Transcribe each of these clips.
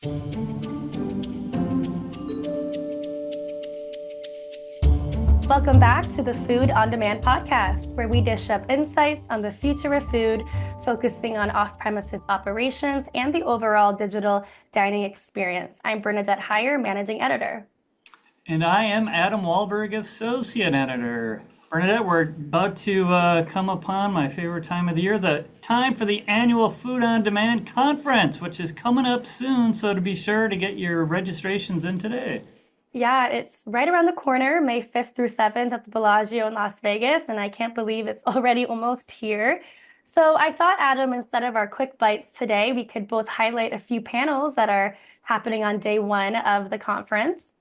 Welcome back to the Food on Demand podcast, where we dish up insights on the future of food, focusing on off-premises operations and the overall digital dining experience. I'm Bernadette Heyer, Managing Editor. And I am Adam Wahlberg, Associate Editor. Bernadette, we're about to come upon my favorite time of the year, the time for the annual Food on Demand conference, which is coming up soon, so to be sure to get your registrations in today. Yeah, it's right around the corner, May 5th through 7th at the Bellagio in Las Vegas, and I can't believe it's already almost here. So I thought, Adam, instead of our quick bites today, we could both highlight a few panels that are happening on day one of the conference.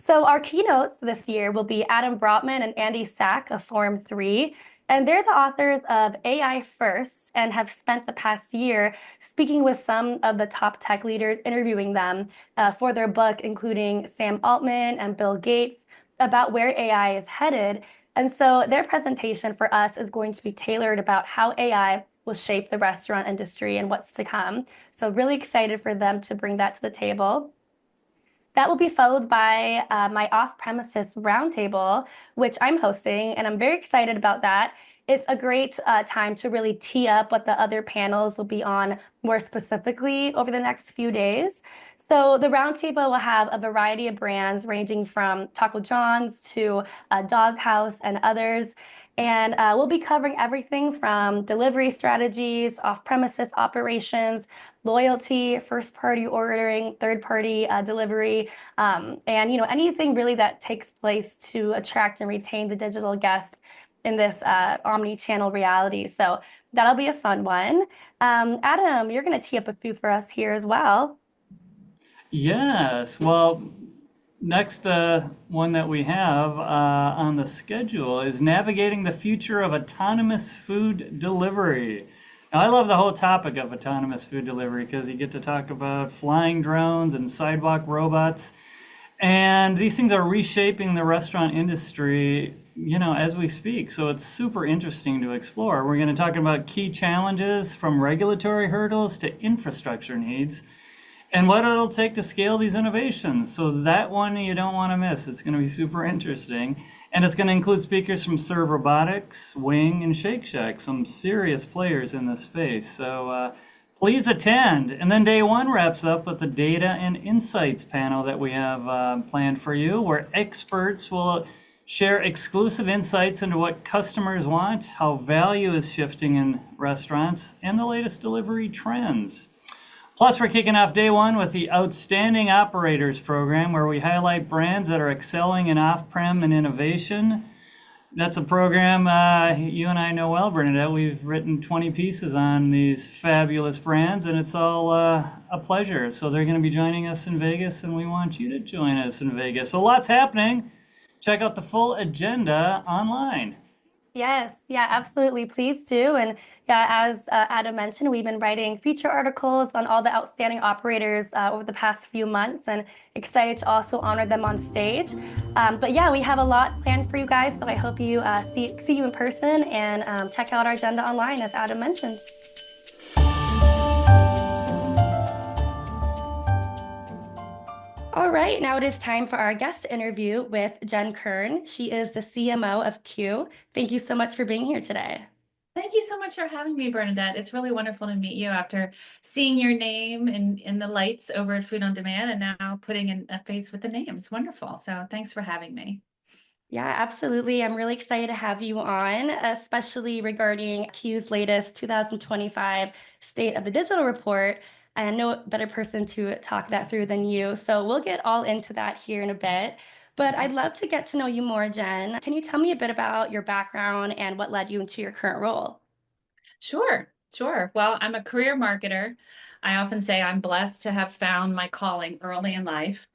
So our keynotes this year will be Adam Brotman and Andy Sack of Forum 3, and they're the authors of AI First and have spent the past year speaking with some of the top tech leaders, interviewing them for their book, including Sam Altman and Bill Gates, about where AI is headed. And so their presentation for us is going to be tailored about how AI will shape the restaurant industry and what's to come. So really excited for them to bring that to the table. That will be followed by my off-premises roundtable, which I'm hosting, and I'm very excited about that. It's a great time to really tee up what the other panels will be on more specifically over the next few days. So the roundtable will have a variety of brands ranging from Taco John's to Doghouse and others. And we'll be covering everything from delivery strategies, off-premises operations, loyalty, first-party ordering, third-party delivery, and anything really that takes place to attract and retain the digital guest in this omni-channel reality. So that'll be a fun one. Adam, you're going to tee up a few for us here as well. Yes, well, next one that we have on the schedule is navigating the future of autonomous food delivery. Now, I love the whole topic of autonomous food delivery because you get to talk about flying drones and sidewalk robots. And these things are reshaping the restaurant industry, as we speak. So it's super interesting to explore. We're going to talk about key challenges from regulatory hurdles to infrastructure needs, and what it'll take to scale these innovations. So that one you don't want to miss. It's going to be super interesting. And it's going to include speakers from Serve Robotics, Wing, and Shake Shack, some serious players in this space. So please attend. And then day one wraps up with the Data and Insights panel that we have planned for you, where experts will share exclusive insights into what customers want, how value is shifting in restaurants, and the latest delivery trends. Plus, we're kicking off day one with the Outstanding Operators program, where we highlight brands that are excelling in off-prem and innovation. That's a program you and I know well, Bernadette. We've written 20 pieces on these fabulous brands, and it's all a pleasure. So they're going to be joining us in Vegas, and we want you to join us in Vegas. So lots happening. Check out the full agenda online. Yes, yeah, absolutely. Please do. And yeah, as Adam mentioned, we've been writing feature articles on all the outstanding operators over the past few months, and excited to also honor them on stage. But yeah, we have a lot planned for you guys, so I hope you see you in person and check out our agenda online, as Adam mentioned. All right, now it is time for our guest interview with Jen Kern. She is the CMO of Qu. Thank you so much for being here today. Thank you so much for having me, Bernadette. It's really wonderful to meet you after seeing your name in the lights over at Food on Demand, and now putting in a face with the name. It's wonderful. So thanks for having me. Yeah, absolutely. I'm really excited to have you on, especially regarding Q's latest 2025 State of the Digital Report. I know a better person to talk that through than you. So we'll get all into that here in a bit. But I'd love to get to know you more, Jen. Can you tell me a bit about your background and what led you into your current role? Sure. Well, I'm a career marketer. I often say I'm blessed to have found my calling early in life,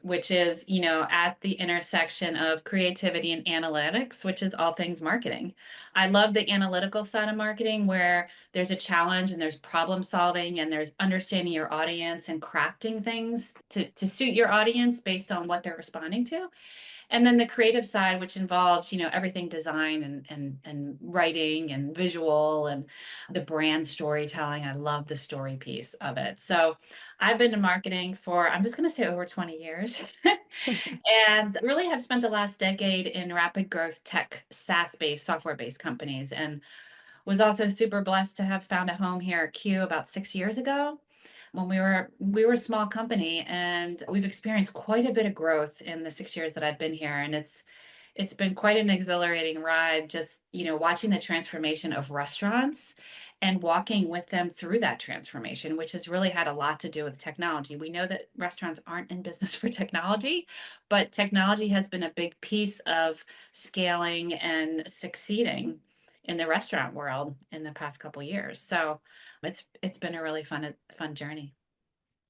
which is, at the intersection of creativity and analytics, which is all things marketing. I love the analytical side of marketing, where there's a challenge and there's problem solving and there's understanding your audience and crafting things to suit your audience based on what they're responding to. And then the creative side, which involves, everything design and writing and visual and the brand storytelling. I love the story piece of it. So I've been in marketing for, I'm just going to say over 20 years, and really have spent the last decade in rapid growth tech, SaaS-based, software-based companies, and was also super blessed to have found a home here at Q about 6 years ago when we were a small company, and we've experienced quite a bit of growth in the 6 years that I've been here, and it's been quite an exhilarating ride, just watching the transformation of restaurants and walking with them through that transformation, which has really had a lot to do with technology. We know that restaurants aren't in business for technology, but technology has been a big piece of scaling and succeeding in the restaurant world in the past couple of years. So it's been a really fun journey.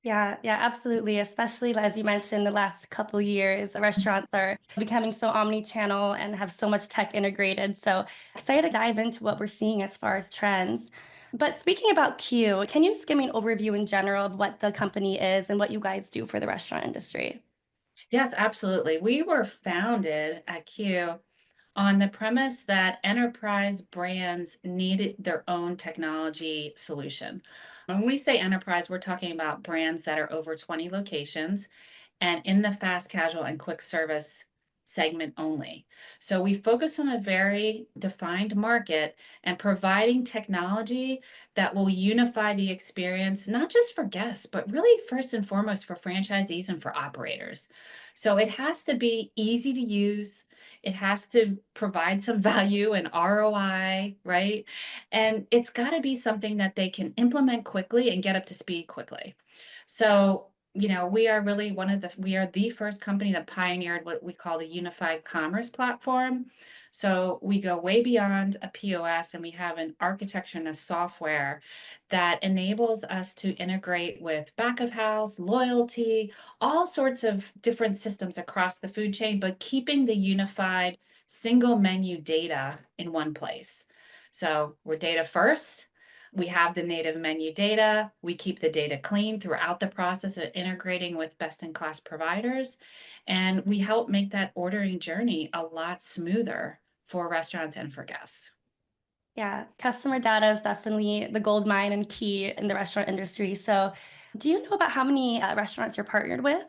Yeah, yeah, absolutely. Especially as you mentioned, the last couple years, restaurants are becoming so omni-channel and have so much tech integrated. So excited to dive into what we're seeing as far as trends. But speaking about Q, can you just give me an overview in general of what the company is and what you guys do for the restaurant industry? Yes, absolutely. We were founded at Q on the premise that enterprise brands needed their own technology solution. When we say enterprise, we're talking about brands that are over 20 locations and in the fast casual and quick service segment only. So we focus on a very defined market and providing technology that will unify the experience, not just for guests, but really first and foremost for franchisees and for operators. So it has to be easy to use. It has to provide some value and ROI, right? And it's got to be something that they can implement quickly and get up to speed quickly. So we are really we are the first company that pioneered what we call the unified commerce platform. So we go way beyond a POS, and we have an architecture and a software that enables us to integrate with back of house, loyalty, all sorts of different systems across the food chain, but keeping the unified single menu data in one place. So we're data first. We have the native menu data. We keep the data clean throughout the process of integrating with best-in-class providers. And we help make that ordering journey a lot smoother for restaurants and for guests. Yeah, customer data is definitely the gold mine and key in the restaurant industry. So, do you know about how many restaurants you're partnered with?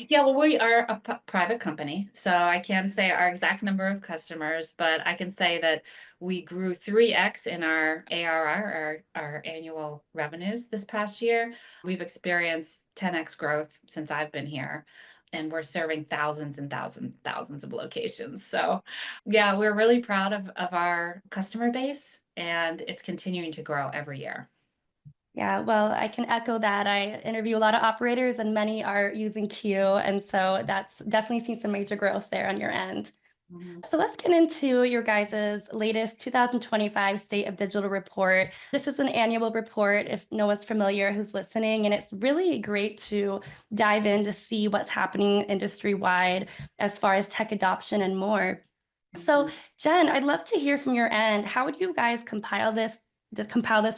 Yeah, well, we are a private company, so I can't say our exact number of customers, but I can say that we grew 3x in our ARR, our annual revenues this past year. We've experienced 10x growth since I've been here, and we're serving thousands and thousands, thousands of locations. So, yeah, we're really proud of our customer base, and it's continuing to grow every year. Yeah, well, I can echo that. I interview a lot of operators and many are using Q. And so that's definitely seen some major growth there on your end. Mhm. So let's get into your guys' latest 2025 State of Digital Report. This is an annual report, if no one's familiar who's listening, and it's really great to dive in to see what's happening industry-wide as far as tech adoption and more. So, Jen, I'd love to hear from your end. How would you guys compile this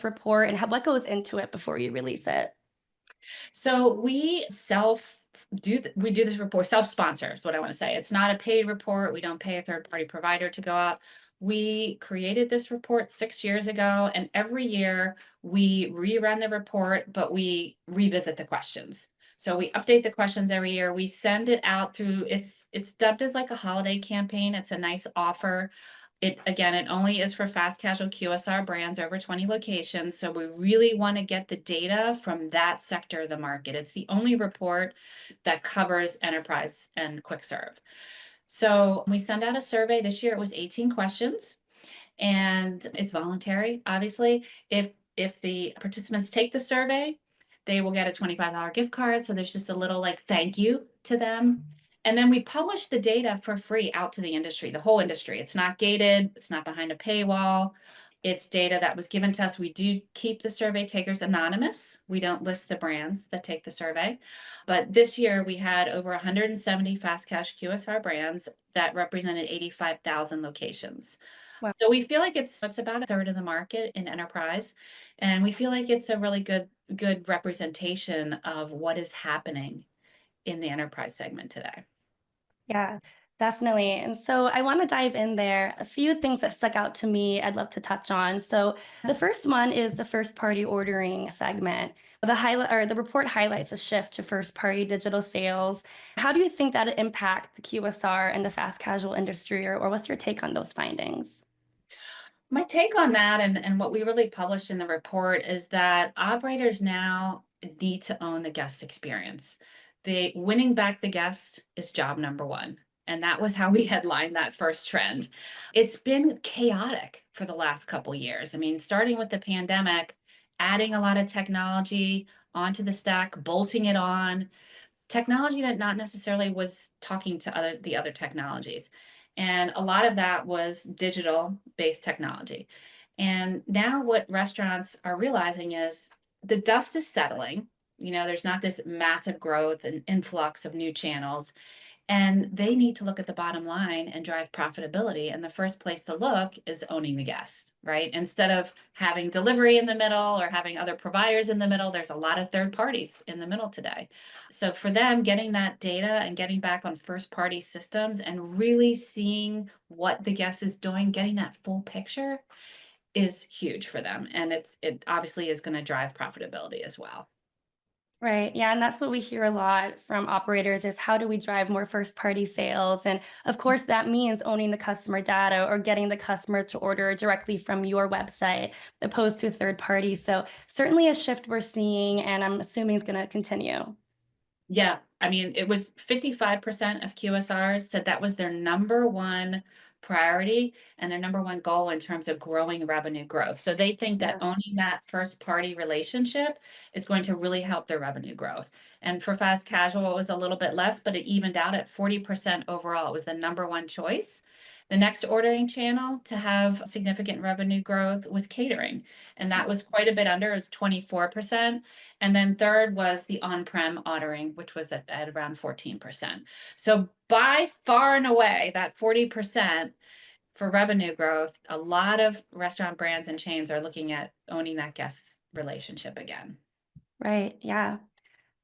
report, and what goes into it before you release it? So we do this report, self-sponsor is what I want to say. It's not a paid report. We don't pay a third-party provider to go out. We created this report 6 years ago, and every year we rerun the report, but we revisit the questions. So we update the questions every year. We send it out through, it's dubbed as like a holiday campaign. It's a nice offer. It only is for fast casual QSR brands over 20 locations. So we really want to get the data from that sector of the market. It's the only report that covers enterprise and quick serve. So we send out a survey. This year it was 18 questions, and it's voluntary, obviously. If the participants take the survey, they will get a $25 gift card. So there's just a little like thank you to them. And then we publish the data for free out to the industry, the whole industry. It's not gated, it's not behind a paywall. It's data that was given to us. We do keep the survey takers anonymous. We don't list the brands that take the survey. But this year we had over 170 fast cash QSR brands that represented 85,000 locations. Well, So we feel like it's about a third of the market in enterprise, and we feel like it's a really good representation of what is happening in the enterprise segment today. Yeah, definitely. And so I want to dive in there. A few things that stuck out to me, I'd love to touch on. So the first one is the first party ordering segment. The report highlights a shift to first party digital sales. How do you think that impact the QSR and the fast casual industry, or what's your take on those findings? My take on that and what we really published in the report is that operators now need to own the guest experience. The winning back the guest is job number one. And that was how we headlined that first trend. It's been chaotic for the last couple years. I mean, starting with the pandemic, adding a lot of technology onto the stack, bolting it on, technology that not necessarily was talking to the other technologies. And a lot of that was digital based technology. And now what restaurants are realizing is the dust is settling. There's not this massive growth and influx of new channels. And they need to look at the bottom line and drive profitability. And the first place to look is owning the guest, right? Instead of having delivery in the middle or having other providers in the middle, there's a lot of third parties in the middle today. So for them, getting that data and getting back on first party systems and really seeing what the guest is doing, getting that full picture is huge for them. And it obviously is going to drive profitability as well. Right. Yeah. And that's what we hear a lot from operators is how do we drive more first party sales? And of course, that means owning the customer data or getting the customer to order directly from your website opposed to a third party. So certainly a shift we're seeing, and I'm assuming is going to continue. Yeah, I mean, it was 55% of QSRs said that was their number one priority and their number one goal in terms of growing revenue growth. So they think that Yeah. owning that first party relationship is going to really help their revenue growth. And for fast casual, it was a little bit less, but it evened out at 40% overall. It was the number one choice. The next ordering channel to have significant revenue growth was catering, and that was quite a bit under, it was 24%. And then third was the on-prem ordering, which was at around 14%. So by far and away, that 40% for revenue growth, a lot of restaurant brands and chains are looking at owning that guest relationship again. Right. Yeah.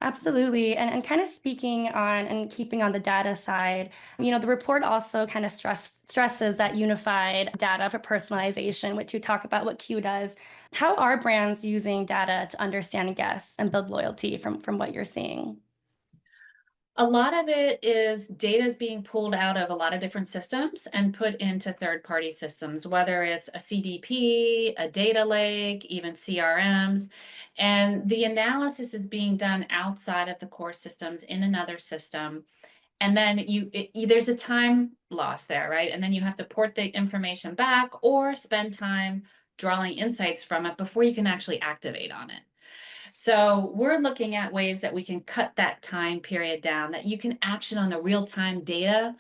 Absolutely. And kind of speaking on and keeping on the data side, the report also kind of stresses that unified data for personalization, which you talk about what Q does. How are brands using data to understand guests and build loyalty from what you're seeing? A lot of it is data is being pulled out of a lot of different systems and put into third-party systems, whether it's a CDP, a data lake, even CRMs. And the analysis is being done outside of the core systems in another system. And then there's a time loss there, right? And then you have to port the information back or spend time drawing insights from it before you can actually activate on it. So we're looking at ways that we can cut that time period down, that you can action on the real-time data,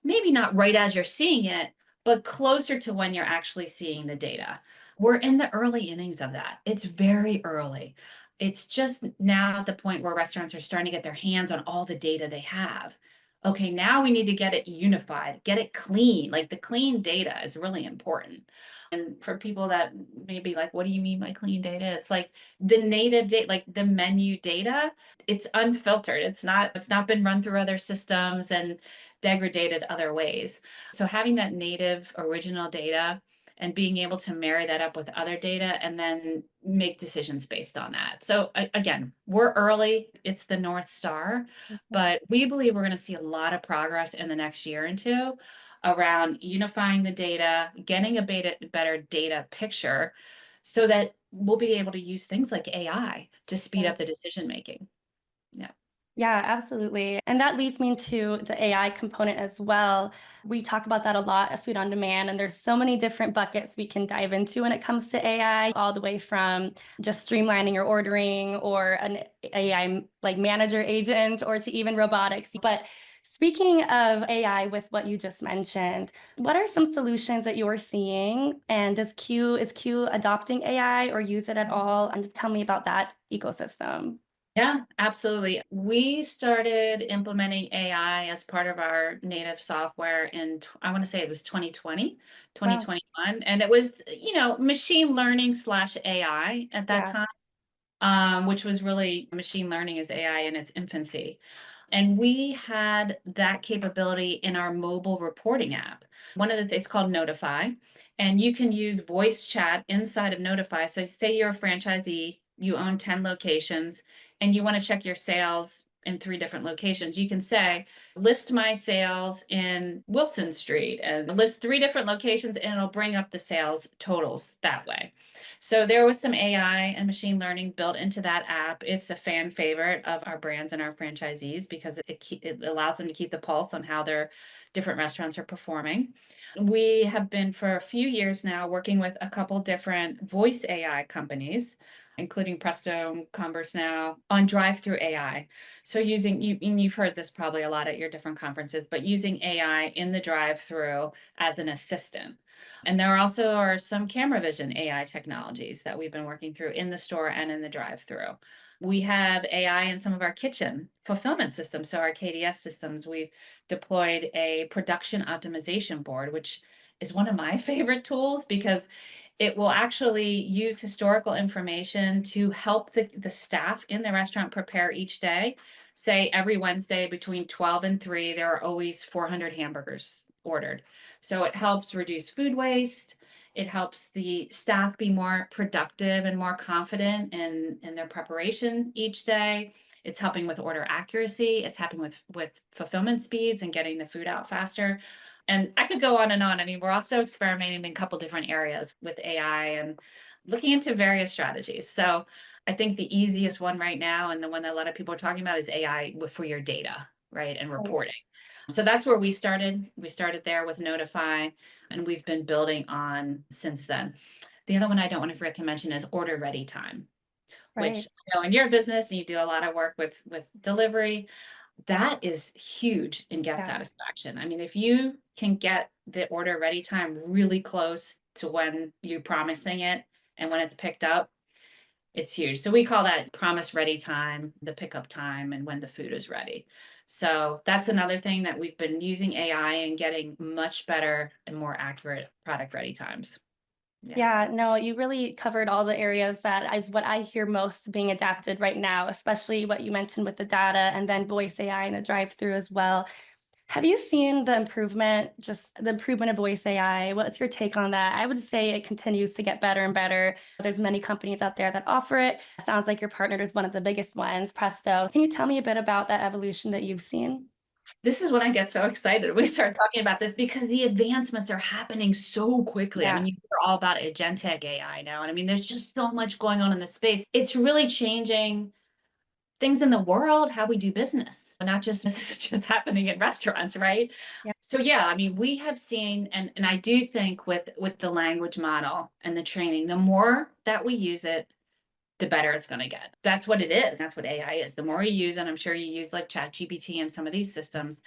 maybe not right as you're seeing it, but closer to when you're actually seeing the data. We're in the early innings of that. It's very early. It's just now at the point where restaurants are starting to get their hands on all the data they have. Okay, now we need to get it unified, get it clean. Like the clean data is really important. And for people that may be like, what do you mean by clean data? It's like the native data, like the menu data, it's unfiltered. It's not been run through other systems and degraded other ways. So having that native original data and being able to marry that up with other data and then make decisions based on that. So again, we're early, it's the North Star, but we believe we're going to see a lot of progress in the next year or two around unifying the data, getting a better data picture so that we'll be able to use things like AI to speed Yeah. up the decision making. Yeah. Yeah, absolutely. And that leads me to the AI component as well. We talk about that a lot at Food on Demand, and there's so many different buckets we can dive into when it comes to AI, all the way from just streamlining your ordering or an AI like manager agent or to even robotics. But speaking of AI with what you just mentioned, what are some solutions that you're seeing? And is Q adopting AI or use it at all? And just tell me about that ecosystem. Yeah, absolutely. We started implementing AI as part of our native software I want to say it was 2020, Wow. 2021. And it was, machine learning slash AI at that Yeah. time. which was really machine learning as AI in its infancy. And we had that capability in our mobile reporting app. One of the things called Notify, and you can use voice chat inside of Notify. So say you're a franchisee, you own 10 locations, and you want to check your sales in 3 different locations. You can say, list my sales in Wilson Street and list 3 different locations, and it'll bring up the sales totals that way. So there was some AI and machine learning built into that app. It's a fan favorite of our brands and our franchisees because it allows them to keep the pulse on how their different restaurants are performing. We have been for a few years now working with a couple different voice AI companies, including Presto, Converse now, on drive-through AI. So using you, and you've heard this probably a lot at your different conferences, but using AI in the drive-through as an assistant. And there also are some camera vision AI technologies that we've been working through in the store and in the drive-through. We have AI in some of our kitchen fulfillment systems. So our KDS systems, we've deployed a production optimization board, which is one of my favorite tools because it will actually use historical information to help the staff in the restaurant prepare each day. Say every Wednesday between 12 and 3, there are always 400 hamburgers ordered. So it helps reduce food waste. It helps the staff be more productive and more confident in their preparation each day. It's helping with order accuracy. It's helping with fulfillment speeds and getting the food out faster. And I could go on and on. I mean, we're also experimenting in a couple different areas with AI and looking into various strategies. So I think the easiest one right now, and the one that a lot of people are talking about, is AI for your data, right, and reporting. So that's where we started. We started there with Notify, and we've been building on since then. The other one I don't want to forget to mention is order ready time, which, Right. you know, in your business and you do a lot of work with delivery, that is huge in guest Yeah. satisfaction. I mean, if you can get the order ready time really close to when you're promising it and when it's picked up, it's huge. So we call that promise ready time, the pickup time, and when the food is ready. So that's another thing that we've been using AI and getting much better and more accurate product ready times. Yeah. Yeah, no, you really covered all the areas that is what I hear most being adapted right now, especially what you mentioned with the data and then voice AI and the drive-through as well. Have you seen the improvement, just the improvement of voice AI? What's your take on that? I would say it continues to get better and better. There's many companies out there that offer it. Sounds like you're partnered with one of the biggest ones, Presto. Can you tell me a bit about that evolution that you've seen? This is when I get so excited. We start talking about this because the advancements are happening so quickly. I mean, Yeah. you hear all about agentic AI now. And I mean, there's just so much going on in the space. It's really changing things in the world, how we do business, not just this is just happening in restaurants, right? Yeah. So yeah, I mean, we have seen, and I do think with the language model and the training, the more that we use it, the better it's going to get. That's what it is. That's what AI is. The more you use it, I'm sure you use like ChatGPT and some of these systems,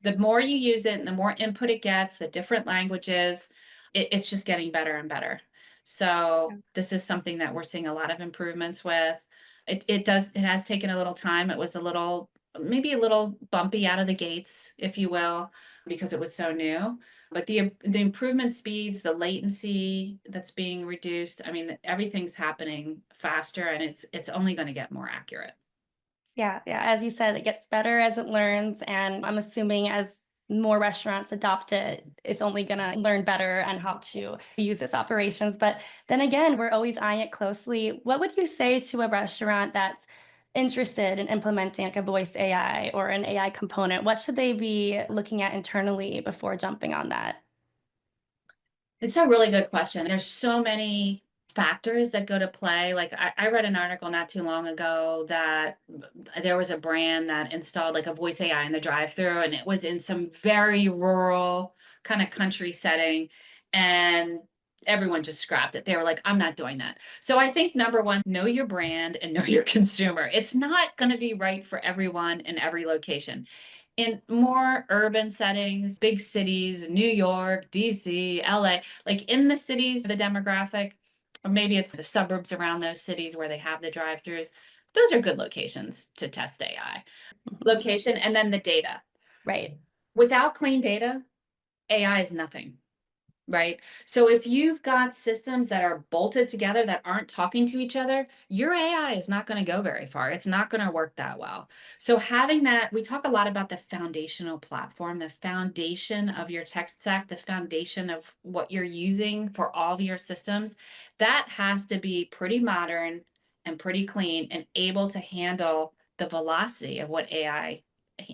the more you use it and the more input it gets, the different languages, it's just getting better and better. So this is something that we're seeing a lot of improvements with. It has taken a little time. It was maybe a little bumpy out of the gates, if you will, because it was so new. But the improvement speeds, the latency that's being reduced, I mean, everything's happening faster and it's only going to get more accurate. Yeah, yeah. As you said, it gets better as it learns, and I'm assuming as more restaurants adopt it, it's only gonna learn better and how to use its operations. But then again, we're always eyeing it closely. What would you say to a restaurant that's interested in implementing like a voice AI or an AI component? What should they be looking at internally before jumping on that? It's a really good question. There's so many factors that go to play. Like I read an article not too long ago that there was a brand that installed like a voice AI in the drive-through, and it was in some very rural kind of country setting, and everyone just scrapped it. They were like, I'm not doing that. So I think number one, know your brand and know your consumer. It's not going to be right for everyone in every location. In more urban settings, big cities, New York, DC, LA, like in the cities, the demographic, or maybe it's the suburbs around those cities where they have the drive-throughs, those are good locations to test AI. Mhm. Location and then the data. Right. Without clean data, AI is nothing. right? So if you've got systems that are bolted together that aren't talking to each other, your AI is not going to go very far. It's not going to work that well. So having that, we talk a lot about the foundational platform, the foundation of your tech stack, the foundation of what you're using for all of your systems. That has to be pretty modern and pretty clean and able to handle the velocity of what AI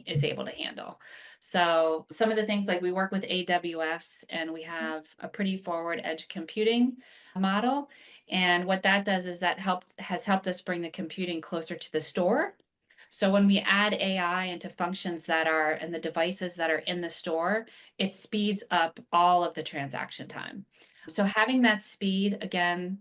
is able to handle. So some of the things like we work with AWS and we have a pretty forward edge computing model. And what that does is that has helped us bring the computing closer to the store. So when we add AI into functions that are and the devices that are in the store, it speeds up all of the transaction time. So having that speed, again,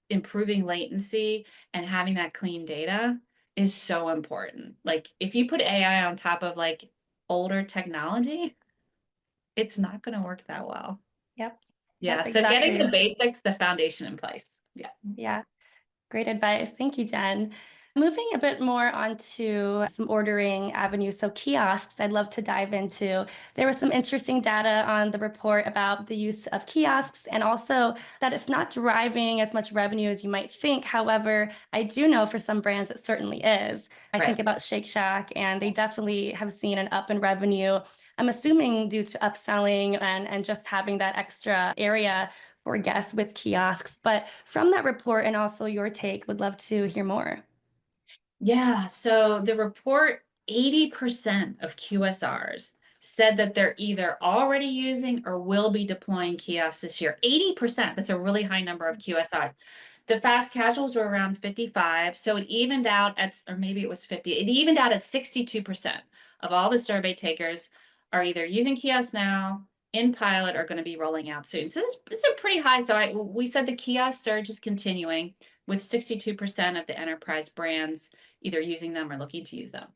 improving latency and having that clean data is so important. Like if you put AI on top of like older technology, it's not going to work that well. Yep. Yeah, Yep, so getting the exactly. basics, the foundation in place. Yeah. Yeah. Great advice. Thank you, Jen. Moving a bit more onto some ordering avenues. So kiosks, I'd love to dive into. There was some interesting data on the report about the use of kiosks and also that it's not driving as much revenue as you might think. However, I do know for some brands it certainly is. I think Right. about Shake Shack and they definitely have seen an up in revenue. I'm assuming due to upselling and just having that extra area for guests with kiosks. But from that report and also your take, would love to hear more. Yeah, so the report, 80% of QSRs said that they're either already using or will be deploying kiosks this year. 80%, that's a really high number of QSRs. The fast casuals were around 55, so it evened out at, or maybe it was 50, it evened out at 62% of all the survey takers are either using kiosks now, in pilot, or going to be rolling out soon. So it's a pretty high. So we said the kiosk surge is continuing with 62% of the enterprise brands either using them or looking to use them.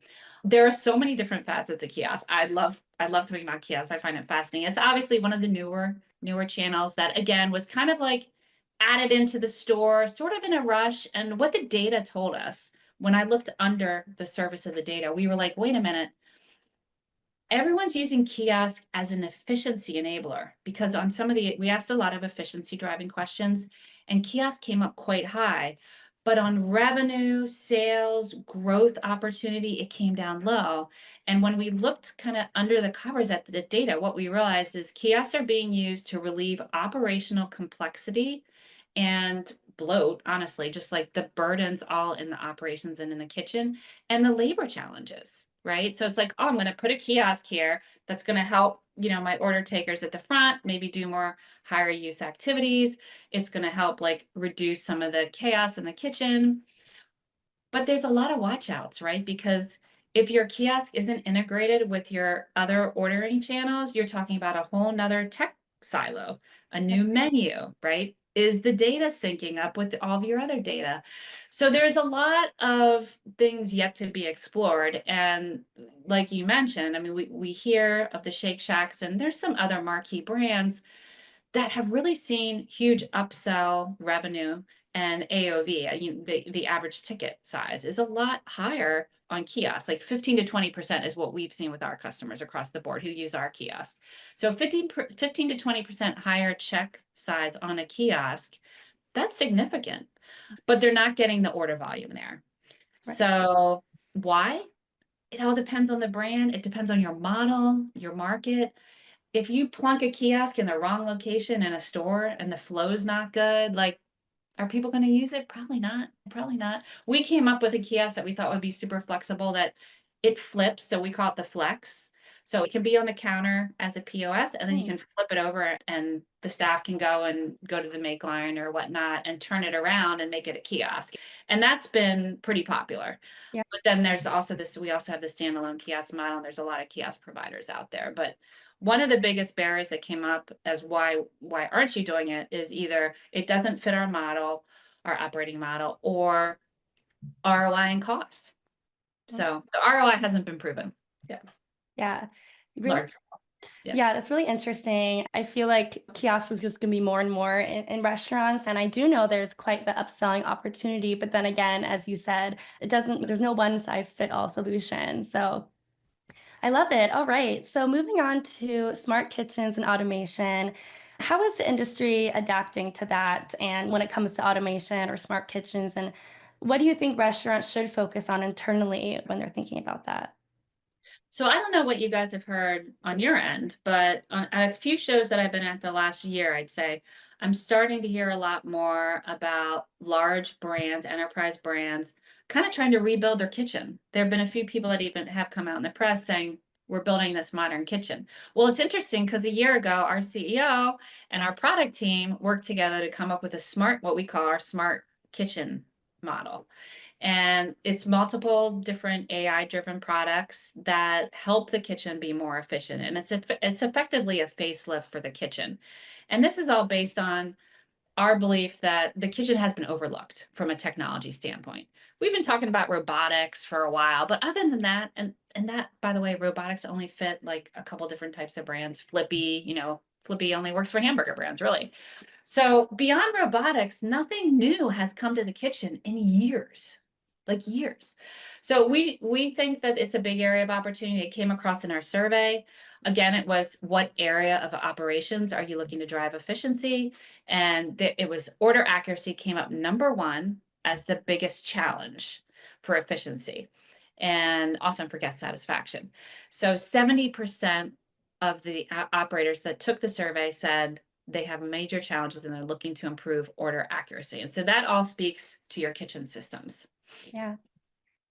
There are so many different facets of kiosks. I love talking about kiosks. I find it fascinating. It's obviously one of the newer channels that again was kind of like added into the store sort of in a rush. And what the data told us when I looked under the surface of the data, we were like, wait a minute, everyone's using kiosk as an efficiency enabler because on some of we asked a lot of efficiency driving questions and kiosk came up quite high. But on revenue, sales, growth opportunity, it came down low. And when we looked kind of under the covers at the data, what we realized is kiosks are being used to relieve operational complexity and bloat, honestly, just like the burdens all in the operations and in the kitchen and the labor challenges, right? So it's like, oh, I'm going to put a kiosk here that's going to help, my order takers at the front, maybe do more higher use activities. It's going to help like reduce some of the chaos in the kitchen. But there's a lot of watch outs, right? Because if your kiosk isn't integrated with your other ordering channels, you're talking about a whole nother tech silo, a new menu, right? Is the data syncing up with all of your other data? So there's a lot of things yet to be explored. And like you mentioned, I mean, we hear of the Shake Shacks and there's some other marquee brands that have really seen huge upsell revenue and AOV. The average ticket size is a lot higher on kiosks, like 15 to 20% is what we've seen with our customers across the board who use our kiosk. So 15 to 20% higher check size on a kiosk, that's significant, but they're not getting the order volume there. Right. So why? It all depends on the brand. It depends on your model, your market. If you plunk a kiosk in the wrong location in a store and the flow's not good, like, are people going to use it? Probably not. Probably not. We came up with a kiosk that we thought would be super flexible that it flips. So we call it the flex. So it can be on the counter as a POS, and then you Hmm. can flip it over and the staff can go to the make line or whatnot and turn it around and make it a kiosk. And that's been pretty popular. Yeah. But then there's also we also have the standalone kiosk model, and there's a lot of kiosk providers out there. But one of the biggest barriers that came up as why aren't you doing it is either it doesn't fit our model, our operating model, or ROI and cost. So the ROI hasn't been proven. Yeah, Yeah. Really. large. Yeah. Yeah, that's really interesting. I feel like kiosks is just going to be more and more in restaurants. And I do know there's quite the upselling opportunity. But then again, as you said, there's no one size fit all solution. So I love it. All right. So moving on to smart kitchens and automation, how is the industry adapting to that? And when it comes to automation or smart kitchens, and what do you think restaurants should focus on internally when they're thinking about that? So I don't know what you guys have heard on your end, but at a few shows that I've been at the last year, I'd say I'm starting to hear a lot more about large brands, enterprise brands, kind of trying to rebuild their kitchen. There have been a few people that even have come out in the press saying, we're building this modern kitchen. Well, it's interesting because a year ago, our CEO and our product team worked together to come up with a smart, what we call our smart kitchen model. And it's multiple different AI-driven products that help the kitchen be more efficient. And it's effectively a facelift for the kitchen. And this is all based on our belief that the kitchen has been overlooked from a technology standpoint. We've been talking about robotics for a while, but other than that, and that, by the way, robotics only fit like a couple different types of brands. Flippy, Flippy only works for hamburger brands, really. So beyond robotics, nothing new has come to the kitchen in years, like years. So we think that it's a big area of opportunity. It came across in our survey. Again, it was what area of operations are you looking to drive efficiency? And it was order accuracy came up number one as the biggest challenge for efficiency and also for guest satisfaction. So 70% of the operators that took the survey said they have major challenges and they're looking to improve order accuracy. And so that all speaks to your kitchen systems. Yeah.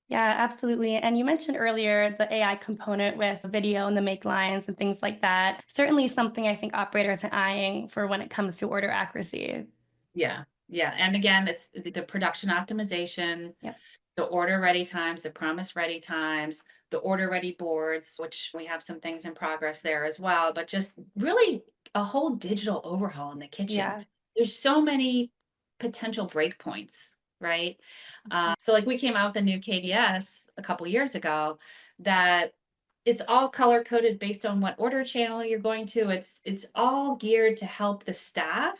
Yeah, absolutely. And you mentioned earlier the AI component with video and the make lines and things like that. Certainly something I think operators are eyeing for when it comes to order accuracy. Yeah. Yeah. And again, it's the production optimization, Yep. the order ready times, the promise ready times, the order ready boards, which we have some things in progress there as well, but just really a whole digital overhaul in the kitchen. Yeah. There's so many potential breakpoints, right? So like we came out with a new KDS a couple years ago that it's all color coded based on what order channel you're going to. It's all geared to help the staff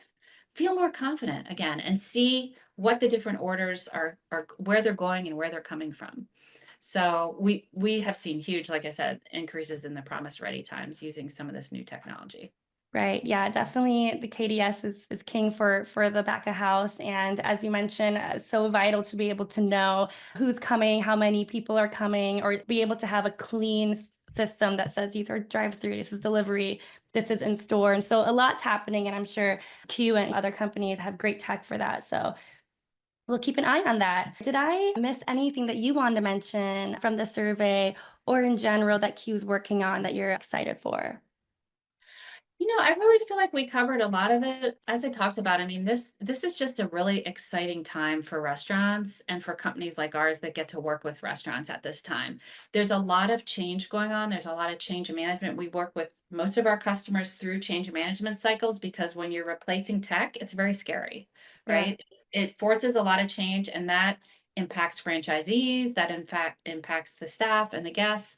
feel more confident again and see what the different orders are where they're going and where they're coming from. So we have seen huge, like I said, increases in the promise ready times using some of this new technology. Right. Yeah, definitely the KDS is king for the back of house. And as you mentioned, so vital to be able to know who's coming, how many people are coming, or be able to have a clean system that says these are drive-through, this is delivery, this is in store. And so a lot's happening, and I'm sure Q and other companies have great tech for that. So we'll keep an eye on that. Did I miss anything that you wanted to mention from the survey or in general that Q's working on that you're excited for? I really feel like we covered a lot of it. As I talked about, I mean, this is just a really exciting time for restaurants and for companies like ours that get to work with restaurants at this time. There's a lot of change going on. There's a lot of change management. We work with most of our customers through change management cycles because when you're replacing tech, it's very scary, Yeah. right? It forces a lot of change and that impacts franchisees, that in fact impacts the staff and the guests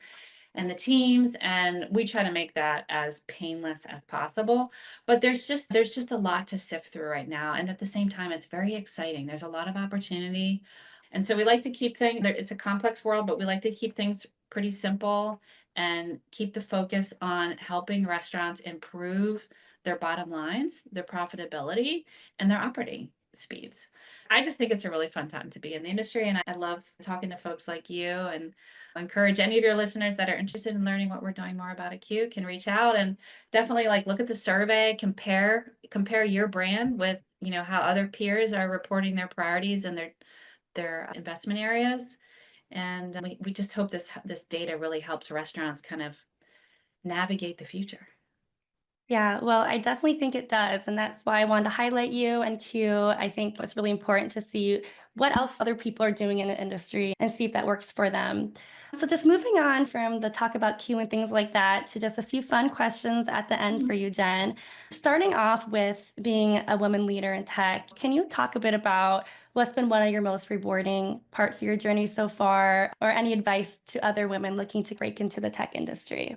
and the teams, and we try to make that as painless as possible. But there's just a lot to sift through right now, and at the same time it's very exciting. There's a lot of opportunity, and so we like to keep things, it's a complex world, but we like to keep things pretty simple and keep the focus on helping restaurants improve their bottom lines, their profitability, and their operating speeds. I just think it's a really fun time to be in the industry, and I love talking to folks like you, and I encourage any of your listeners that are interested in learning what we're doing more about at Q can reach out and definitely like look at the survey, compare your brand with, how other peers are reporting their priorities and their investment areas. And we just hope this data really helps restaurants kind of navigate the future. Yeah, well, I definitely think it does. And that's why I wanted to highlight you and Q. I think it's really important to see what else other people are doing in the industry and see if that works for them. So, just moving on from the talk about Q and things like that to just a few fun questions at the end for you, Jen. Starting off with being a woman leader in tech, can you talk a bit about what's been one of your most rewarding parts of your journey so far, or any advice to other women looking to break into the tech industry?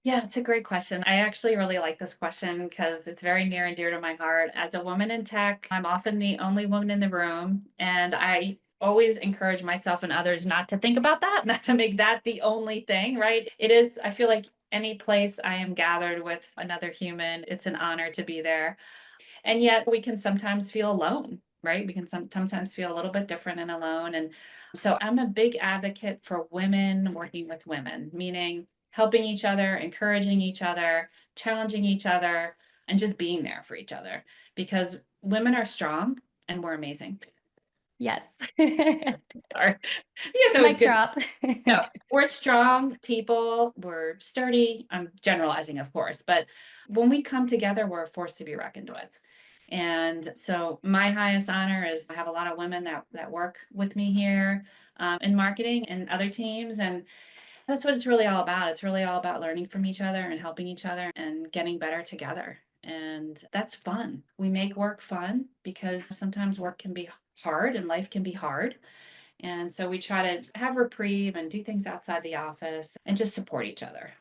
Yeah, it's a great question. I actually really like this question because it's very near and dear to my heart. As a woman in tech, I'm often the only woman in the room, and I always encourage myself and others not to think about that, not to make that the only thing, right? It is, I feel like any place I am gathered with another human, it's an honor to be there. And yet we can sometimes feel alone, right? We can sometimes feel a little bit different and alone. And so I'm a big advocate for women working with women, meaning helping each other, encouraging each other, challenging each other, and just being there for each other because women are strong and we're amazing. Yes. Sorry. It's always Mic good. drop. No, we're strong people. We're sturdy. I'm generalizing, of course, but when we come together, we're a force to be reckoned with. And so my highest honor is I have a lot of women that work with me here in marketing and other teams. And that's what it's really all about. It's really all about learning from each other and helping each other and getting better together. And that's fun. We make work fun because sometimes work can be hard and life can be hard. And so we try to have reprieve and do things outside the office and just support each other.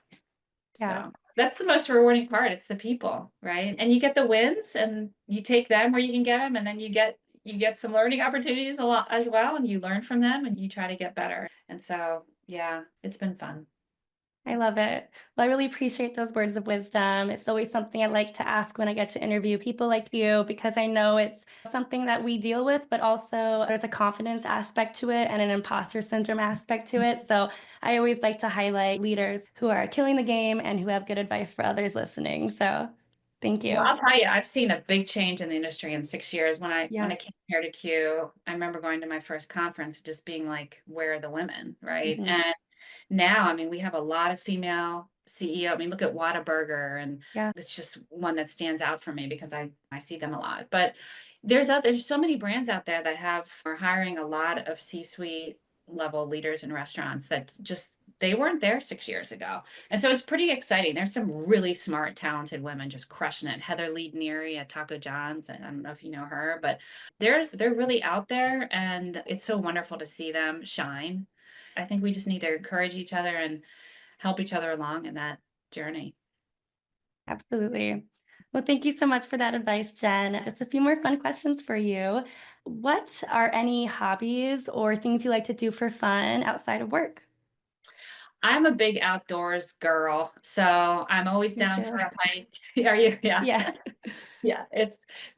Yeah. So that's the most rewarding part. It's the people, right? And you get the wins and you take them where you can get them, and then you get some learning opportunities a lot as well, and you learn from them and you try to get better. And so, yeah, it's been fun. I love it. Well, I really appreciate those words of wisdom. It's always something I like to ask when I get to interview people like you because I know it's something that we deal with, but also there's a confidence aspect to it and an imposter syndrome aspect to it. So I always like to highlight leaders who are killing the game and who have good advice for others listening. So thank Well, you. I'll tell you, I've seen a big change in the industry in 6 years. When I Yeah. came here to Q, I remember going to my first conference, and just being like, "Where are the women?" Right? Hmm. And now, I mean, we have a lot of female CEO. I mean, look at Whataburger, and Yeah. it's just one that stands out for me because I see them a lot. But there's so many brands out there that are hiring a lot of C-suite level leaders in restaurants that just they weren't there 6 years ago. And so it's pretty exciting. There's some really smart, talented women just crushing it. Heather Lead Neary at Taco John's, and I don't know if you know her, but they're really out there, and it's so wonderful to see them shine. I think we just need to encourage each other and help each other along in that journey. Absolutely. Well, thank you so much for that advice, Jen. Just a few more fun questions for you. What are any hobbies or things you like to do for fun outside of work? I'm a big outdoors girl, so I'm always Me down too. for a hike. Are you? Yeah. Yeah. Yeah,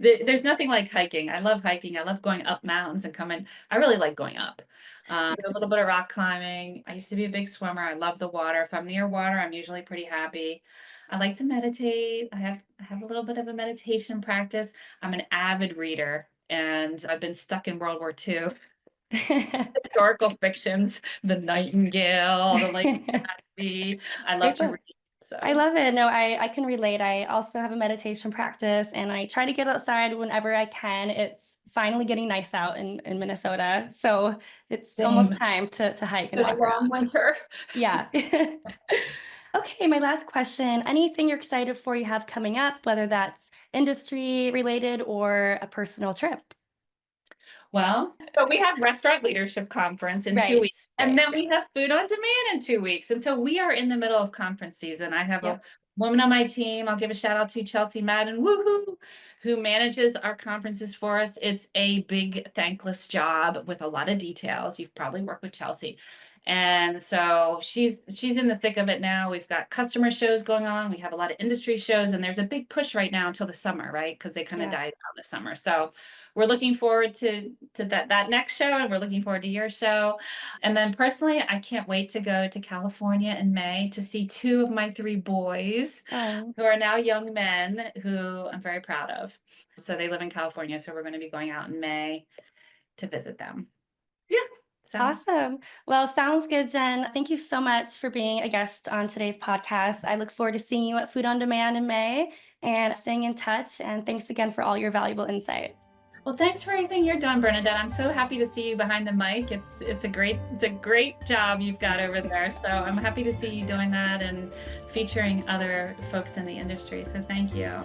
there's nothing like hiking. I love hiking. I love going up mountains and coming. I really like going up. Do a little bit of rock climbing. I used to be a big swimmer. I love the water. If I'm near water, I'm usually pretty happy. I like to meditate. I have a little bit of a meditation practice. I'm an avid reader, and I've been stuck in World War II. Historical fictions, The Nightingale, The Lake Gatsby. I love Great to book. read. I So. love it. No, I can relate. I also have a meditation practice and I try to get outside whenever I can. It's finally getting nice out in Minnesota. So it's almost Same. time to hike and Been a walk long around. winter. Yeah. Okay, my last question. Anything you're excited for you have coming up, whether that's industry related or a personal trip? Well, so we have restaurant leadership conference in two Right, weeks, and right. then we have food on demand in 2 weeks. And so we are in the middle of conference season. I have a Yep. woman on my team. I'll give a shout out to Chelsea Madden, woohoo, who manages our conferences for us. It's a big, thankless job with a lot of details. You've probably worked with Chelsea. And so she's in the thick of it now. We've got customer shows going on. We have a lot of industry shows, and there's a big push right now until the summer, right? Because they kind of Yeah. died out in the summer. So we're looking forward to that next show, and we're looking forward to your show. And then personally, I can't wait to go to California in May to see two of my three boys Oh, who are now young men who I'm very proud of. So they live in California, so we're going to be going out in May to visit them. Yeah. So awesome. Well, sounds good, Jen. Thank you so much for being a guest on today's podcast. I look forward to seeing you at Food on Demand in May and staying in touch. And thanks again for all your valuable insight. well, thanks for everything you're done, Bernadette. I'm so happy to see you behind the mic. It's a great job you've got over there. So I'm happy to see you doing that and featuring other folks in the industry. So thank you.